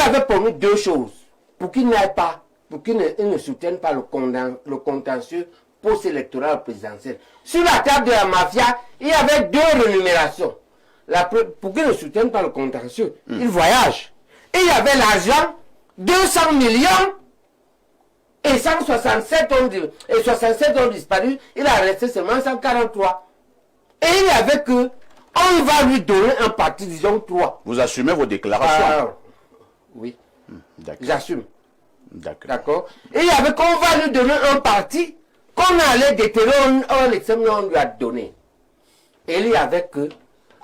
avait promis deux choses pour qu'il n'aille pas, pour qu'il ne soutienne pas le contentieux post-électoral présidentiel. Sur la table de la mafia, il y avait deux rémunérations. Pour qu'il ne soutienne pas le contentieux, il voyage. Et il y avait l'argent, 200 millions et 167 ont disparu. Il a resté seulement 143. Et il n'y avait que, on va lui donner un parti, disons 3. Vous assumez vos déclarations? Oui. J'assume. D'accord. Et il y avait qu'on va lui donner un parti qu'on allait déterrer, on lui a donné. Et il y avait que,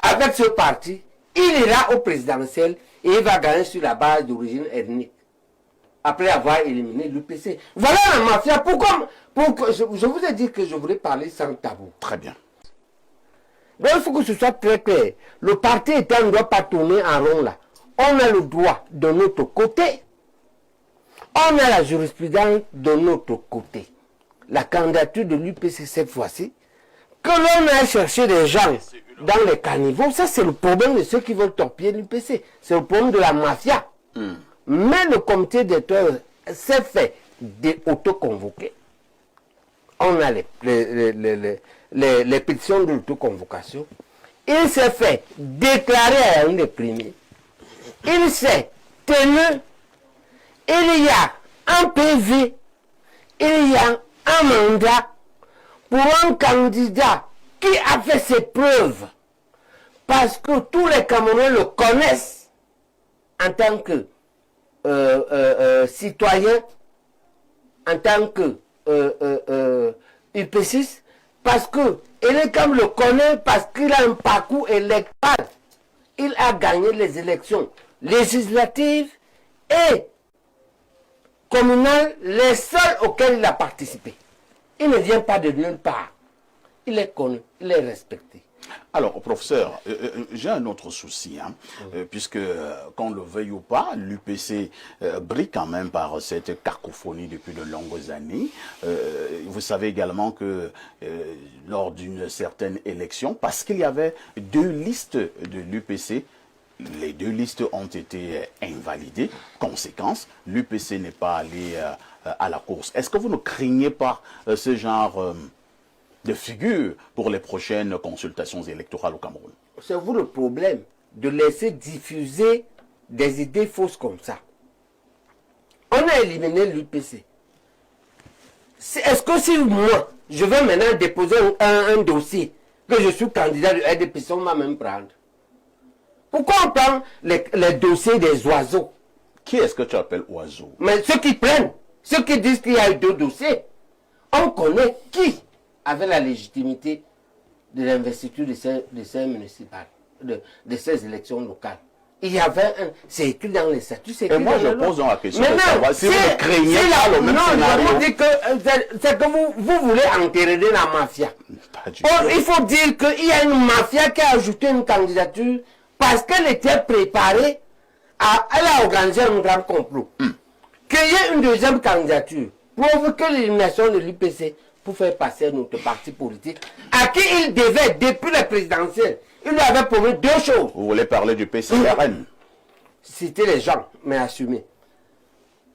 avec ce parti, il ira au présidentiel et il va gagner sur la base d'origine ethnique. Après avoir éliminé l'UPC. Voilà la mafia. Pourquoi je vous ai dit que je voulais parler sans tabou. Très bien. Donc il faut que ce soit très clair. Le parti état ne doit pas tourner en rond là. On a le droit de notre côté. On a la jurisprudence de notre côté. La candidature de l'UPC cette fois-ci, que l'on a cherché des gens dans les caniveaux, ça c'est le problème de ceux qui veulent torpiller l'UPC. C'est le problème de la mafia. Mais le comité d'électeurs s'est fait auto-convoquer. On a les pétitions de l'autoconvocation. Il s'est fait déclarer à une des premiers. Il s'est tenu. Il y a un PV. Il y a un mandat pour un candidat qui a fait ses preuves. Parce que tous les Camerounais le connaissent en tant que citoyen, en tant que UPCiste, parce que Elekam le connaît parce qu'il a un parcours électoral. Il a gagné les élections législatives et communales, les seules auxquelles il a participé. Il ne vient pas de nulle part. Il est connu, il est respecté. Alors, professeur, j'ai un autre souci, puisque, qu'on le veuille ou pas, l'UPC brille quand même par cette cacophonie depuis de longues années. Vous savez également que lors d'une certaine élection, parce qu'il y avait deux listes de l'UPC, les deux listes ont été invalidées. Conséquence, l'UPC n'est pas allé à la course. Est-ce que vous ne craignez pas ce genre de figure pour les prochaines consultations électorales au Cameroun? C'est vous le problème de laisser diffuser des idées fausses comme ça. On a éliminé l'UPC. Est-ce que si moi, je vais maintenant déposer un dossier, que je suis candidat de RDPC, on va même prendre? Pourquoi on prend les dossiers des oiseaux? Qui est-ce que tu appelles oiseau? Mais ceux qui prennent, ceux qui disent qu'il y a eu deux dossiers, on connaît qui avait la légitimité de l'investiture de ces municipales, de ces élections locales. Il y avait c'est écrit dans les statuts. Et moi, je pose donc la question de savoir si vous ne craignez pas le même scénario. Non, je vous dis que c'est que vous voulez enterrer la mafia. Il faut dire qu'il y a une mafia qui a ajouté une candidature parce qu'elle était préparée elle a organisé un grand complot. Qu'il y ait une deuxième candidature provoquer l'élimination de l'UPC pour faire passer notre parti politique à qui il devait, depuis la présidentielle, il lui avait promis deux choses. Vous voulez parler du PCRN? Citer les gens, mais assumer.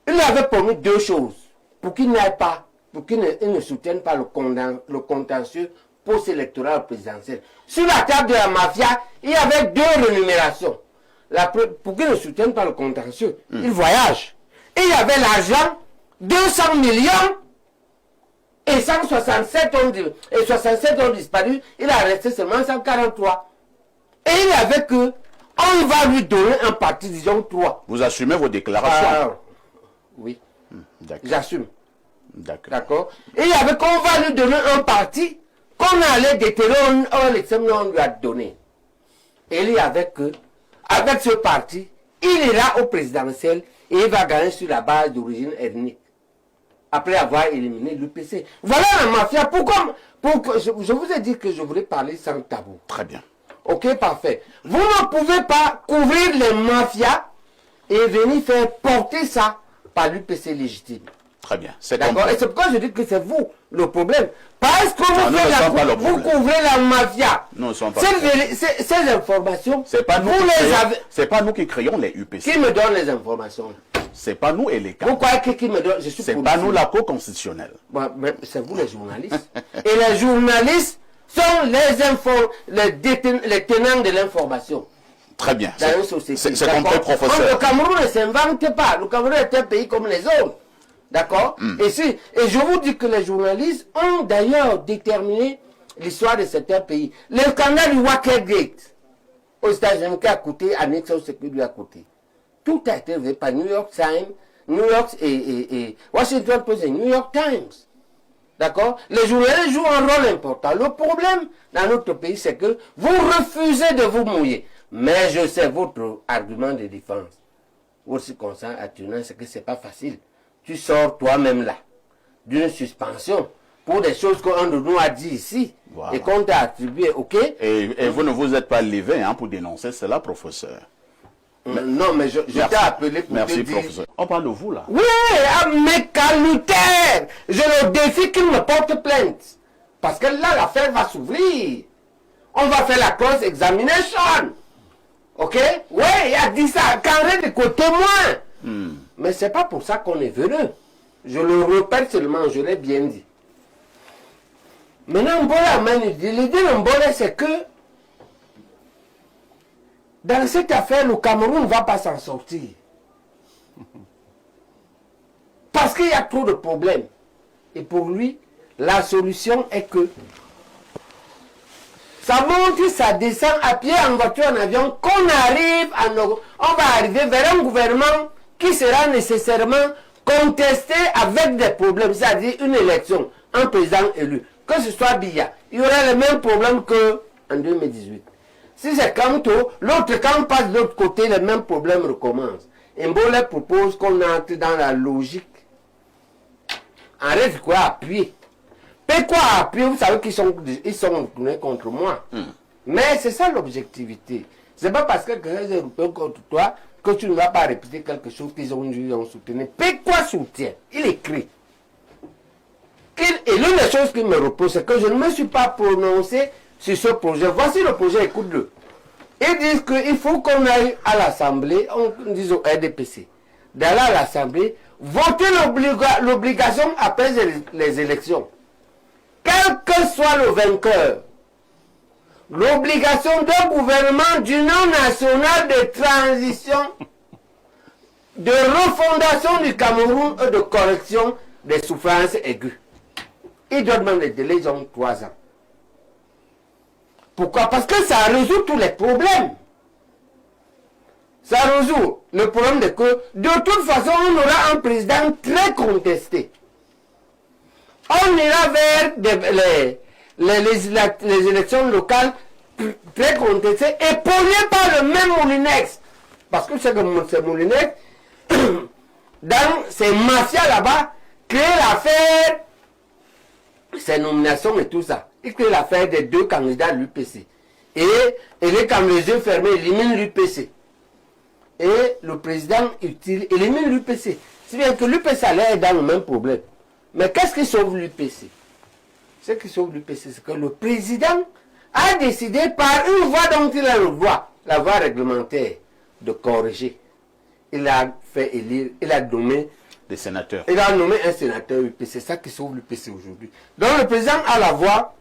Il lui avait promis deux choses pour qu'il n'aille pas, pour qu'il ne soutienne pas le contentieux post-électoral présidentiel. Sur la table de la mafia, il y avait deux rémunérations. Pour qu'il ne soutienne pas le contentieux, il voyage. Et il y avait l'argent, 200 millions et 167 ont disparu. Il a resté seulement 143. Et il n'y avait que, on va lui donner un parti, disons 3. Vous assumez vos déclarations? Oui. J'assume. D'accord. Et il y avait qu'on va lui donner un parti qu'on allait déterrer, on lui a donné. Et il y avait que, avec ce parti, il ira au présidentiel et il va gagner sur la base d'origine ethnique. Après avoir éliminé l'UPC. Voilà la mafia. Pourquoi je vous ai dit que je voulais parler sans tabou. Très bien. Ok, parfait. Vous ne pouvez pas couvrir les mafias et venir faire porter ça par l'UPC légitime. Très bien. C'est D'accord. Et c'est pourquoi je dis que c'est vous le problème. Parce que vous couvrez la mafia. Nous ne sommes pas ces informations, c'est pas nous vous qui les avez. C'est pas nous qui créons les UPC. Qui me donne les informations? C'est pas nous et les cas. Vous croyez que qui me donne? C'est pas nous la Cour constitutionnelle. Bon, c'est vous les journalistes. Et les journalistes sont les tenants de l'information. Très bien. Dans une société. C'est compris, professeur. Le Cameroun ne s'invente pas. Le Cameroun est un pays comme les autres. D'accord. Et je vous dis que les journalistes ont d'ailleurs déterminé l'histoire de certains pays. Le scandale du Watergate aux États-Unis qui a coûté à Nixon ce qui lui a coûté. Tout a été fait par New York Times, New York et Washington Post et New York Times. D'accord. Les journalistes jouent un rôle important. Le problème dans notre pays, c'est que vous refusez de vous mouiller. Mais je sais votre argument de défense. Aussi constant attenant, c'est que c'est pas facile. Tu sors toi-même là d'une suspension pour des choses qu'un de nous a dit ici. Voilà. Et qu'on t'a attribué, ok? Et vous ne vous êtes pas levé pour dénoncer cela, professeur. Non, mais je t'ai appelé pour te dire... Merci, professeur. On parle de vous, là. Oui, mes calutaires. Je le défie qu'il me porte plainte. Parce que là, l'affaire va s'ouvrir. On va faire la cross-examination. Ok? Oui, il a dit ça. Carré de côté témoin. Mais c'est pas pour ça qu'on est venu. Je le répète seulement, je l'ai bien dit. Maintenant, l'idée de Mbola, c'est que dans cette affaire, le Cameroun ne va pas s'en sortir. Parce qu'il y a trop de problèmes. Et pour lui, la solution est que ça monte, ça descend à pied, en voiture, en avion, qu'on arrive on va arriver vers un gouvernement qui sera nécessairement contesté avec des problèmes, c'est-à-dire une élection, un président élu. Que ce soit Biya, il y aura le même problème qu'en 2018. Si c'est Kanto, l'autre camp passe de l'autre côté, le même problème recommence. Mbola propose qu'on entre dans la logique. Arrête quoi appuyer. Mais quoi appuyer, vous savez qu'ils sont tournés contre moi. Mais c'est ça l'objectivité. C'est pas parce que quelqu'un est européen contre toi que tu ne vas pas répéter quelque chose qu'ils ont soutenu. Mais quoi soutient? Il écrit. Et l'une des choses qui me repose, c'est que je ne me suis pas prononcé sur ce projet. Voici le projet, écoute-le. Ils disent qu'il faut qu'on aille à l'Assemblée, on dit au RDPC, d'aller à l'Assemblée, voter l'obligation après les élections. Quel que soit le vainqueur, l'obligation d'un gouvernement d'union nationale de transition, de refondation du Cameroun et de correction des souffrances aiguës. Ils donnent même les délais, ils ont 3 ans. Pourquoi? Parce que ça résout tous les problèmes. Ça résout le problème de que, de toute façon, on aura un président très contesté. On ira vers les élections locales très contestées, épaulées par le même Moulinex. Parce que c'est que ce Moulinex, dans ces mafias là-bas, crée l'affaire, ces nominations et tout ça. Il crée l'affaire des 2 candidats de l'UPC. Et les comme les yeux fermés, élimine l'UPC. Et le président élimine l'UPC. C'est bien que l'UPC allait dans le même problème. Mais qu'est-ce qui sauve l'UPC? Ce qui sauve l'UPC, c'est que le président a décidé par une voie dont il a le droit, la voie réglementaire, de corriger. Il a fait élire, il a nommé des sénateurs. Il a nommé un sénateur UPC. C'est ça qui sauve l'UPC aujourd'hui. Donc le président a la voie.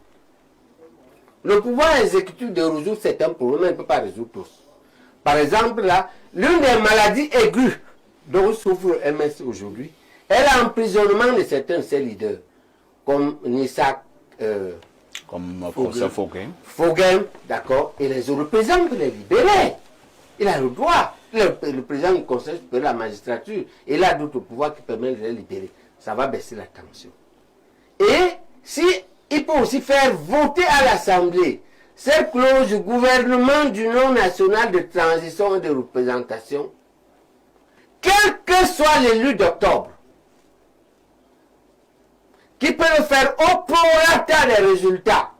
Le pouvoir exécutif de résoudre certains problèmes, il ne peut pas résoudre tous. Par exemple, là, l'une des maladies aiguës dont souffre MS aujourd'hui est l'emprisonnement de certains de ses leaders, comme Nissa, comme professeur Foguen, d'accord, et les autres. Le président peut les libérer. Il a le droit. Le président du Conseil supérieur de la magistrature, il a d'autres pouvoirs qui permettent de les libérer. Ça va baisser la tension. Et si il peut aussi faire voter à l'Assemblée cette clause du gouvernement d'union nationale de transition et de représentation, quel que soit l'élu d'octobre, qui peut le faire au prorata des résultats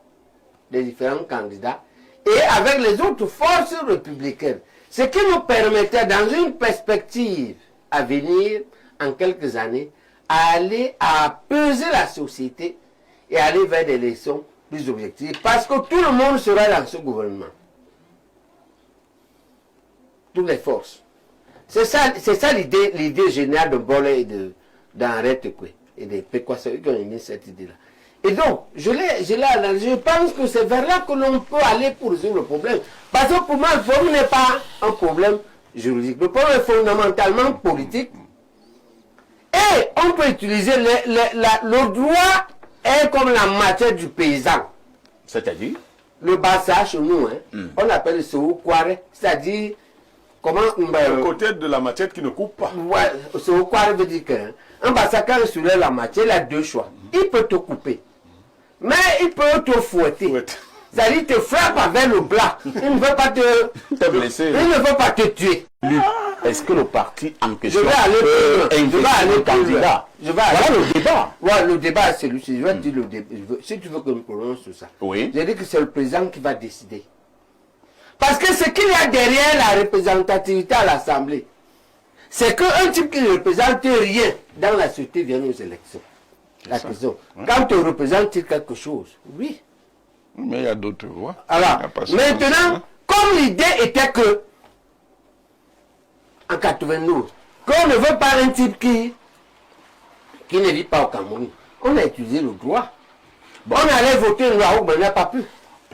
des différents candidats et avec les autres forces républicaines. Ce qui nous permettait, dans une perspective à venir, en quelques années, aller à peser la société et aller vers des élections plus objectives. Parce que tout le monde sera dans ce gouvernement. Toutes les forces. C'est ça l'idée générale de Bolé et d'Henri Tekwe et des Pécois, c'est eux qui ont émis cette idée-là. Et donc, je pense que c'est vers là que l'on peut aller pour résoudre le problème. Parce que pour moi, le problème n'est pas un problème juridique. Le problème est fondamentalement politique. Et on peut utiliser le droit est comme la matière du paysan. C'est-à-dire Le bassa chez nous, on appelle le soukouare, c'est-à-dire comment le côté de la matière qui ne coupe pas. Ouais, soukouare veut dire qu'un bassa quand il soulève la matière, il a deux choix. Il peut te couper. Mais il peut te fouetter. C'est-à-dire qu'il te frappe avec le bras. Il ne veut pas te blesser. Il ne veut pas te tuer. Est-ce que le parti en Je question vais aller plus loin. Je vais aller plus candidat? loin. Voilà le débat. Ouais, le débat c'est celui-ci. Je vais dire le débat. Si tu veux que je me prononce sur ça. Oui. Je dis que c'est le président qui va décider. Parce que ce qu'il y a derrière la représentativité à l'Assemblée, c'est qu'un type qui ne représente rien dans la société vient aux élections. La question. Quand tu représentes quelque chose, oui. Mais il y a d'autres voix. Alors, maintenant, comme l'idée était que, en 92, qu'on ne veut pas un type qui ne vit pas au Cameroun, on a utilisé le droit. Bon, on allait voter une loi où on n'a pas pu.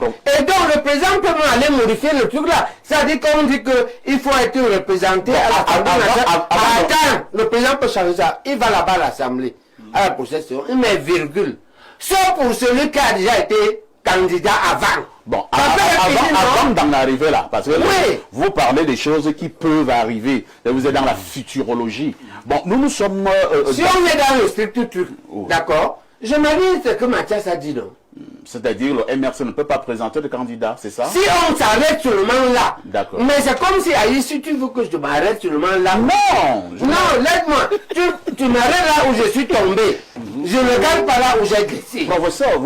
Et donc le président peut aller modifier le truc là. C'est-à-dire qu'on dit qu'il faut être représenté à l'Assemblée nationale. Attends, le président peut changer ça. Il va là-bas à l'Assemblée, à la possession, il met virgule. Sauf pour celui qui a déjà été candidat avant. Bon, avant d'en arriver là, parce que oui, vous parlez des choses qui peuvent arriver, vous êtes dans la futurologie. Bon, nous sommes... si on est dans le strict truc, d'accord, je me dis ce que Mathias a dit, non. C'est-à-dire le MRC ne peut pas présenter de candidat, c'est ça? Si on s'arrête seulement là, d'accord. Mais c'est comme si, Aïe, si tu veux que je m'arrête seulement là. Non! Non, laisse-moi. Tu m'arrêtes là où je suis tombé. Je ne regarde pas là où j'ai glissé. Professeur,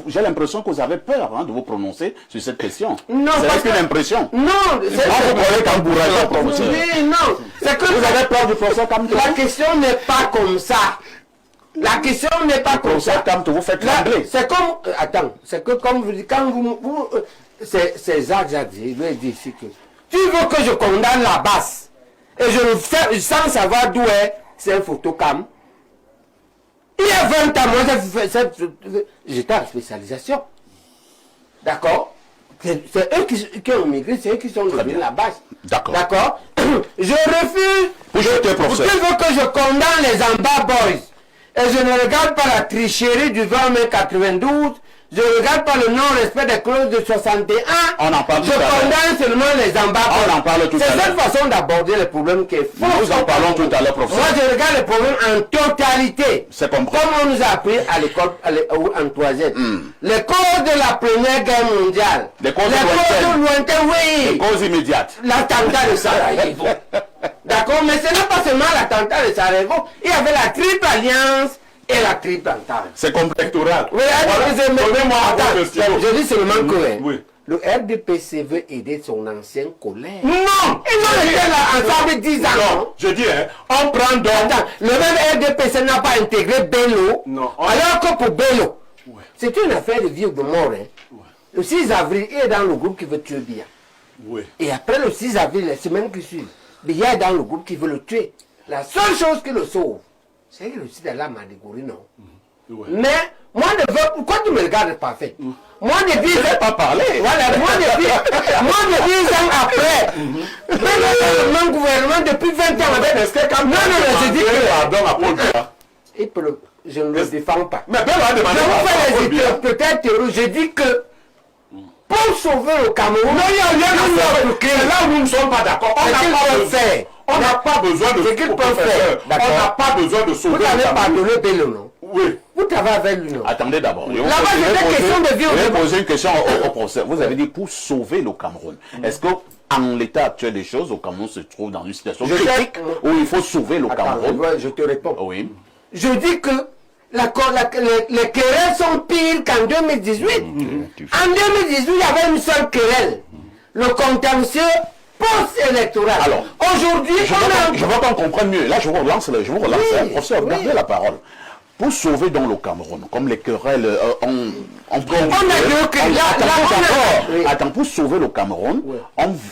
j'ai l'impression que vous avez peur de vous prononcer sur cette question. Non, c'est une impression. Non, c'est professeur. Oui, non. C'est que vous avez peur du professeur Kamto. La question n'est pas comme ça. La question n'est pas comme ça. Kamto, vous faites trembler. C'est comme... attends, c'est que comme vous dites, quand vous c'est Jacques Jadzi, il lui dit ici que tu veux que je condamne la basse et je le fais sans savoir d'où est, c'est un photocam. Il y a 20 ans, moi j'étais en spécialisation. D'accord? C'est eux qui ont migré, c'est eux qui sont devenus la base. D'accord. D'accord? Je refuse. Tu veux que je condamne les Amba Boys. Et je ne regarde pas la tricherie du 20 mai 92. Je ne regarde pas le non-respect des clauses de 61. On en parle tout à l'heure. Je condamne seulement les Amba Boys. On en parle tout à l'heure. C'est cette façon d'aborder le problème qui est faux. Nous en parlons tout à l'heure, professeur. Moi, je regarde le problème en totalité. C'est comme on nous a appris à l'école, en troisième. Les causes de la Première Guerre mondiale. Les causes lointaines, oui. Les causes immédiates. L'attentat de Sarajevo. D'accord, mais ce n'est pas seulement l'attentat de Sarajevo. Il y avait la triple alliance et la triple entente. C'est complectoral. Oui, je dis seulement que le RDPC veut aider son ancien collègue. Non, ils ont été là ensemble 10 ans. Non, je dis, on prend donc... Attends, le même RDPC n'a pas intégré Bello, alors que pour Bello, c'est une affaire de vie ou de mort. Le 6 avril, il est dans le groupe qui veut tuer Biya. Et après le 6 avril, la semaine qui suit, Biya est dans le groupe qui veut le tuer. La seule chose qui le sauve, c'est qu'il réussit à la Madigori, non. Mais, moi, pourquoi tu me regardes pas fait? Moi, depuis... Je n'ai pas parlé. Voilà, moi, depuis 10 ans après, même le même gouvernement, depuis 20 ans, est-ce que quand non, je dis que... pardon à Paul Biya, je ne le défends pas. Mais Bello a demandé je vous fais peut-être théorie, je dis que pour sauver le Cameroun, non, il y a rien à faire. Là où nous ne sommes pas d'accord, on n'a pas besoin de ce qu'ils peuvent faire. On n'a pas besoin de sauver le Cameroun. Vous avez pardonné Bello, non? Oui. Vous travaillez avec lui, non? Attendez d'abord. Là-bas, c'est une question de vie. Je vais poser une question au professeur. Vous avez dit pour sauver le Cameroun. Est-ce que en l'état actuel des choses, le Cameroun se trouve dans une situation critique où il faut sauver le Cameroun? Je te réponds. Oui. Je dis que les querelles sont pires qu'en 2018. En 2018, il y avait une seule querelle. Le contentieux pour post-électorale. Alors, aujourd'hui, je veux qu'on comprenne mieux. Là, je vous relance, Oui, professeur, oui. gardez la parole. Pour sauver dans le Cameroun, comme les querelles a deux querelles. Oui. Attends, pour sauver le Cameroun, Oui.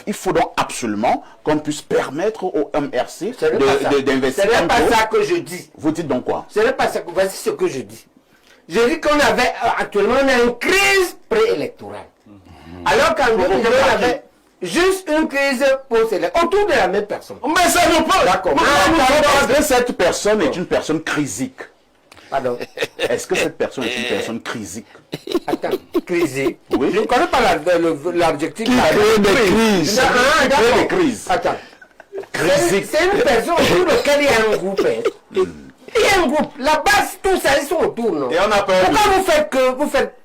il faut donc absolument qu'on puisse permettre au MRC Ce n'est pas ça. d'investir. Ce n'est pas en ça que je dis. Vous dites donc quoi? Ce n'est pas ça. Voici ce que je dis. Je dis qu'on avait, actuellement, on a une crise préélectorale. Alors qu'en 2020, on avait juste une crise post-électorale, autour de la même personne. Mais ça ne peut. D'accord. Est-ce que cette personne est une personne crisique? Pardon. Est-ce que cette personne est une personne crisique? Attends, crisé. Oui. Je ne connais pas l'objectif. Qui crée des crises. Ah, Qui crée d'accord. des crises. Attends. Crisique. C'est une personne autour de laquelle il y a un groupe. Il y a un groupe. La base, tout ça, ils sont autour, non? Et on a peur Pourquoi vous faites que... Vous faites...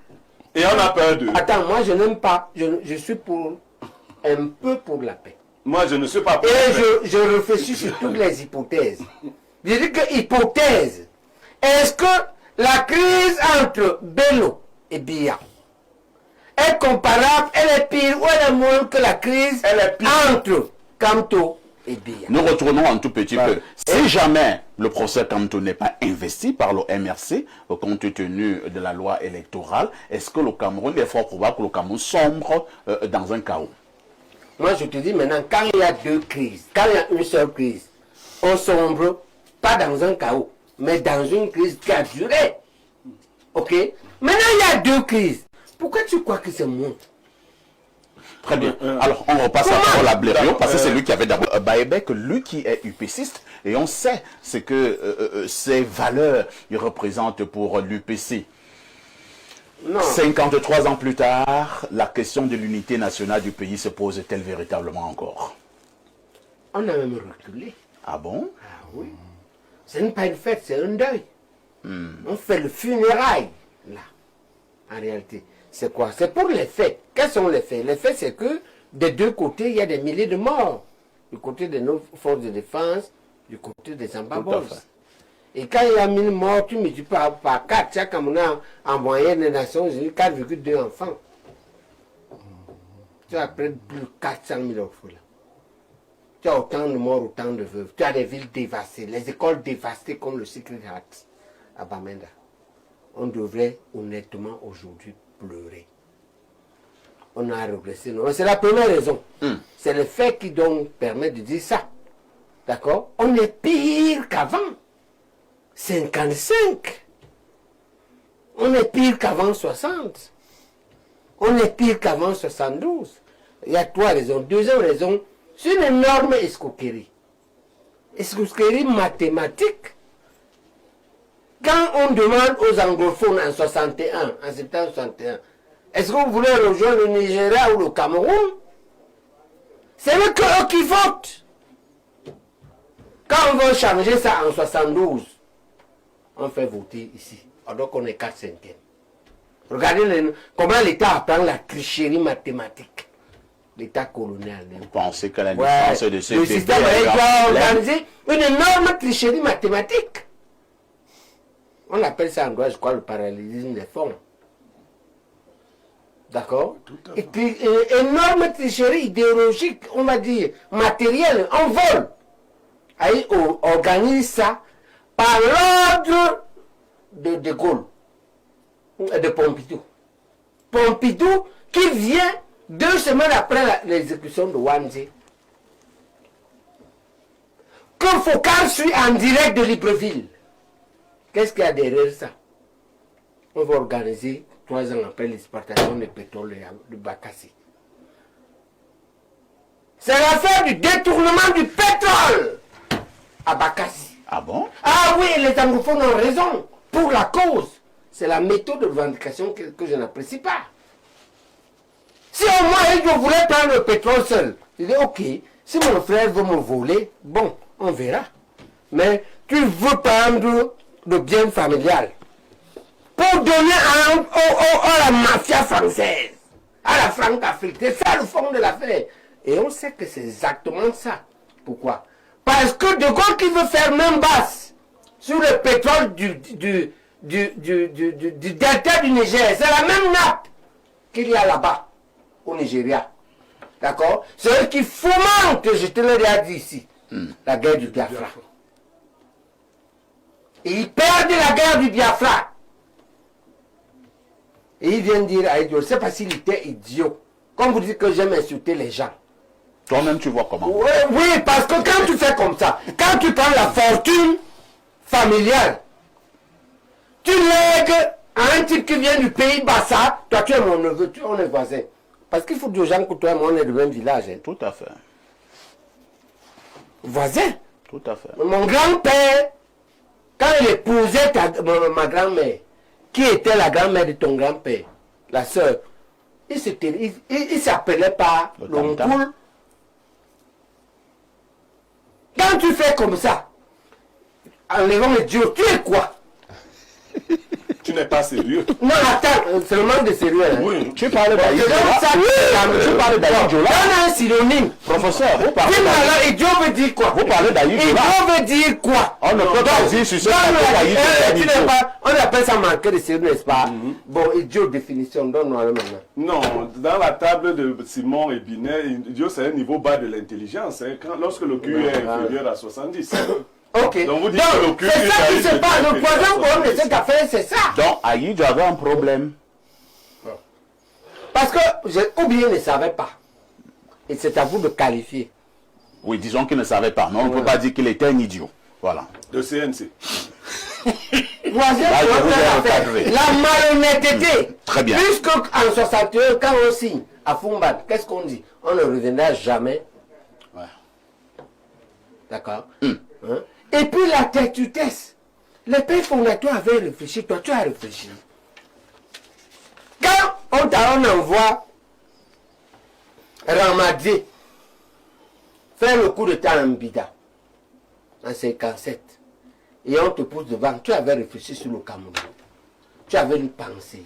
Et on a peur d'eux. Attends, moi je n'aime pas. Je suis pour... Un peu pour la paix. Moi, je ne suis pas pour. Et je réfléchis sur toutes les hypothèses. Je dis que hypothèse. Est-ce que la crise entre Bello et Biya est comparable, elle est pire ou elle est moins que la crise entre Kamto et Biya? Nous retournons un tout petit peu. Si jamais le procès Kamto n'est pas investi par le MRC, compte tenu de la loi électorale, est-ce que le Cameroun, il est fort probable que le Cameroun sombre dans un chaos? Moi, je te dis maintenant, quand il y a deux crises, quand il y a une seule crise, on sombre pas dans un chaos, mais dans une crise qui a duré. Ok? Maintenant, il y a deux crises. Pourquoi tu crois que c'est moi? Très bien. Alors, on repasse à la parole à Blériot, parce que c'est lui qui avait d'abord Baébek, lui qui est UPCiste, et on sait ce que ces valeurs il représente pour l'UPC. Non. 53 ans plus tard, la question de l'unité nationale du pays se pose-t-elle véritablement encore? On a même reculé. Ah bon? Ah oui. Ce n'est pas une fête, c'est un deuil. On fait le funérail, là. En réalité. C'est quoi? C'est pour les faits. Quels sont les faits? Les faits, c'est que des deux côtés, il y a des milliers de morts. Du côté de nos forces de défense, du côté des Ambabos. Et quand il y a 1000 morts, tu multiplies par 4. Chaque Cameroun en moyenne des Nations Unies 4,2 enfants. Tu as près de plus de 400 000 orphelins. Tu as autant de morts, autant de veuves. Tu as des villes dévastées, les écoles dévastées comme le Secret Heart à Bamenda. On devrait honnêtement aujourd'hui pleurer. On a régressé. C'est la première raison. C'est le fait qui donc permet de dire ça. D'accord? On est pire qu'avant. 55. On est pire qu'avant 60. On est pire qu'avant 72. Il y a trois raisons. Deuxième raison, c'est une énorme escroquerie. Escroquerie mathématique. Quand on demande aux anglophones en 61, en septembre 61, est-ce que vous voulez rejoindre le Nigeria ou le Cameroun? C'est eux qui votent. Quand on veut changer ça en 72, on fait voter ici. Donc on est 4/5. Regardez comment l'État apprend la tricherie mathématique. L'État colonial. Vous pensez que la naissance de ce le système a organisé une énorme tricherie mathématique. On appelle ça en droit, je crois, le parallélisme des fonds. D'accord? Et puis, une énorme tricherie idéologique, on va dire, matérielle, en vol. On organise ça par l'ordre de De Gaulle, de Pompidou. Pompidou qui vient 2 semaines après l'exécution de Wanzé. Que Foucault suit en direct de Libreville. Qu'est-ce qu'il y a derrière ça? On va organiser 3 ans après l'exportation de pétrole de Bakassi. C'est l'affaire du détournement du pétrole à Bakassi. Ah bon? Ah oui, les anglophones ont raison. Pour la cause. C'est la méthode de revendication que je n'apprécie pas. Si au moins je voulais prendre le pétrole seul, je dis ok, si mon frère veut me voler, bon, on verra. Mais tu veux prendre le bien familial pour donner à la mafia française, à la Franc-Afrique. C'est ça le fond de l'affaire. Et on sait que c'est exactement ça. Pourquoi? Parce que De Gaulle qui veut faire main basse sur le pétrole du delta du Niger, c'est la même nappe qu'il y a là-bas, au Nigeria. D'accord? C'est eux qui fomentent, je te l'ai déjà dit ici, la guerre du Biafra. Et ils perdent la guerre du Biafra. Et ils viennent dire à Idiot, je ne sais pas s'il était idiot. Comme vous dites que j'aime insulter les gens. Toi-même, tu vois comment? Oui, oui, parce que quand tu fais comme ça, quand tu prends la fortune familiale, tu lègues à un type qui vient du pays Bassa, toi tu es mon neveu, on est voisins. Parce qu'il faut dire aux gens que toi et moi on est du même village. Hein. Tout à fait. Voisins. Tout à fait. Mon grand-père, quand il épousait ma grand-mère, qui était la grand-mère de ton grand-père, la sœur, il s'appelait pas l'oncle. Quand tu fais comme ça, enlevant les dieux, tu es quoi? Tu n'es pas sérieux. Non, attends, c'est le manque de sérieux. Hein. Oui. Tu parles d'Aïe C'est comme ça que Tu parles d'Aïe Diola. On a un synonyme. Professeur, vous parlez Dis-moi d'Aïe. là, idiot veut dire quoi? Vous parlez d'Aïe Diola. Idiot veut dire quoi? On ne peut pas dire sur ce plateau d'Aïe Diola. On appelle ça manquer de sérieux, n'est-ce pas? Bon, idiot, définition, donne-nous le maintenant. Non, dans la table de Simon et Binet, idiot, c'est un niveau bas de l'intelligence. Hein, lorsque le QI est inférieur à 70. Ok. Donc vous dites que le QI c'est ça qui se passe. Le poison problème de c'est cette affaire, c'est ça. Donc, Aïe avait un problème. Parce que, ou bien ne savait pas. Et c'est à vous de qualifier. Oui, disons qu'il ne savait pas, mais on ne peut pas dire qu'il était un idiot. Voilà. de CNC. Voisin, Là, je vous ai encadré. la malhonnêteté. Très bien. Puisque en 61, quand on signe à Fumban, qu'est-ce qu'on dit? On ne reviendra jamais. Ouais. D'accord. Hein? Et puis la têtutesse. Les pères fondateurs avaient réfléchi, toi tu as réfléchi. Quand on envoie Ramadier faire le coup de temps en Bida, en 57, et on te pousse devant, tu avais réfléchi sur le Cameroun. Tu avais une pensée.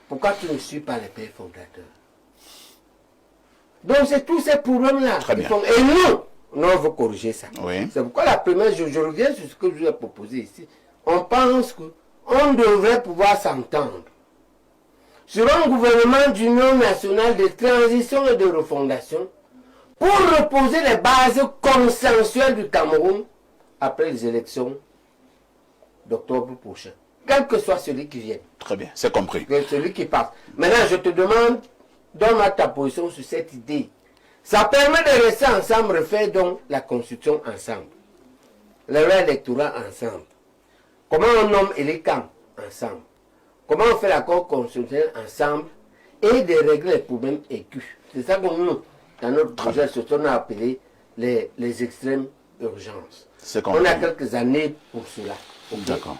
Pourquoi tu ne suis pas les pères fondateurs? Donc c'est tous ces problèmes-là. Très bien. Et nous, on veut corriger ça. Oui. C'est pourquoi la première, je reviens sur ce que je vous ai proposé ici. On pense qu'on devrait pouvoir s'entendre sur un gouvernement d'union nationale de transition et de refondation pour reposer les bases consensuelles du Cameroun après les élections d'octobre prochain. Quel que soit celui qui vienne. Très bien, c'est compris. Celui qui passe. Maintenant, je te demande, donne-moi ta position sur cette idée. Ça permet de rester ensemble, refaire donc la constitution ensemble. Les lois électorales ensemble. Comment on nomme Elikam ensemble. Comment on fait l'accord constitutionnel ensemble et de régler les problèmes aigus. C'est ça que nous, dans notre projet, ce qu'on a appelé les extrêmes urgences. C'est On compris. a quelques années pour cela. D'accord.